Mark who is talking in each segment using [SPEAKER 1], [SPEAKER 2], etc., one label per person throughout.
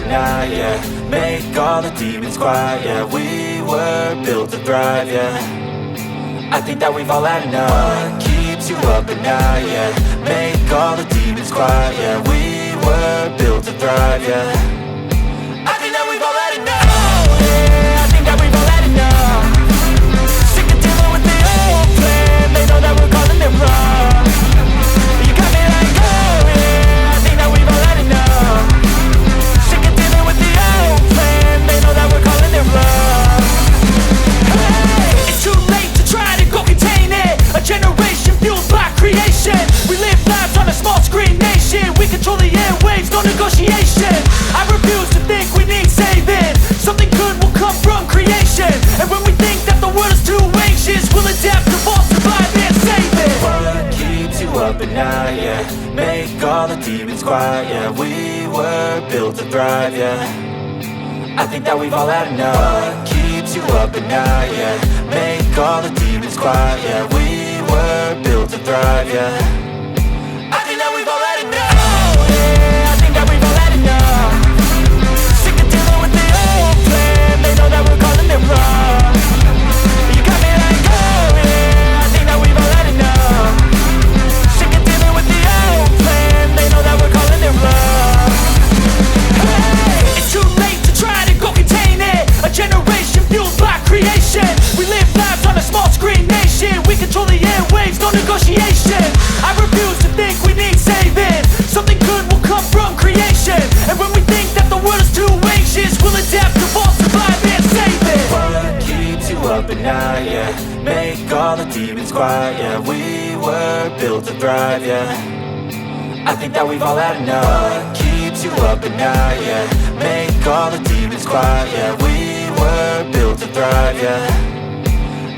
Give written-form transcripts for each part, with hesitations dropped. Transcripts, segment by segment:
[SPEAKER 1] night, yeah. Make all the demons quiet, yeah. We were built to thrive, yeah. I think that we've all had enough. What keeps you up at night, yeah. Make all the demons quiet, yeah. We were built to thrive, yeah. I think that we've all had enough. Oh, yeah, I think that we've all had enough. Sick of dealing with the old plan. They know that we're calling it wrong. You got me like, oh yeah, I think that we've all had enough. Sick of dealing with the old plan. They know that we're calling it wrong. Hey, it's too late to try to go contain it. A generation fueled by creation. We live lives on a small screen nation. We control the airwaves, no negotiation. I refuse to think we need saving. Something good will come from creation. And when we think that the world is too anxious, we'll adapt, evolve, survive and save it. What keeps you up at night, yeah. Make all the demons quiet, yeah. We were built to thrive, yeah. I think that we've all had enough. What keeps you up at night, yeah. Make all the demons quiet, yeah. We were built to thrive, yeah. I think that we've all had enough. Oh yeah, I think that we've all had enough. Sick of dealing with the old plan. They know that we're calling it wrong. You got me like, oh yeah, I think that we've all had enough. Sick of dealing with the old plan. They know that we're calling it wrong. Hey, it's too late to try to go contain it. A generation fueled by creation. We live lives on a small screen nation. We control the airwaves, no negotiation. I refuse to think we need saving. Something good will come from creation. And when we think that the world is too anxious, we'll adapt, evolve, survive and save it. What keeps you up at night, yeah. Make all the demons quiet, yeah. We were built to thrive, yeah. I think that we've all had enough. What keeps you up at night, yeah. Make all the demons quiet, yeah. We were built to thrive, yeah.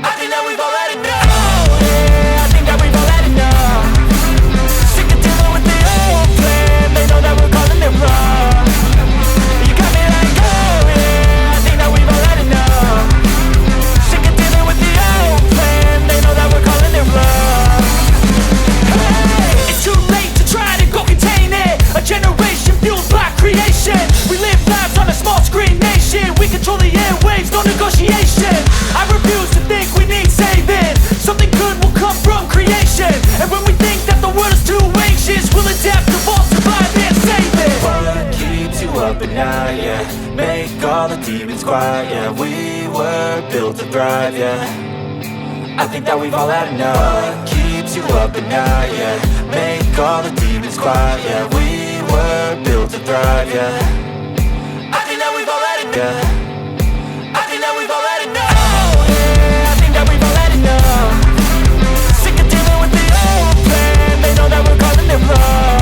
[SPEAKER 1] I think that we've all had enough. Oh yeah, I think that we've all had enough. Sick of dealing with the old plan. They know that we're calling it wrong. You got me like, oh yeah, I think that we've all had enough. Sick of dealing with the old plan. They know that we're calling it wrong. Hey, it's too late to try to go contain it. A generation fueled by creation. We live lives on a small screen nation. We control the airwaves, no negotiation. I refuse to think we need saving. Something good will come from creation. And when we think that the world is too anxious, we'll adapt, evolve, survive and save it. What keeps you up at night, yeah. Make all the demons quiet, yeah. We were built to thrive, yeah. I think that we've all had enough. What keeps you up at night, yeah. Make all the demons quiet, yeah. We were built to thrive, yeah. I think that we've all had enough, yeah. I think that we've all had enough. Oh yeah, I think that we've all had enough. Sick of dealing with the old plan. They know that we're calling it wrong.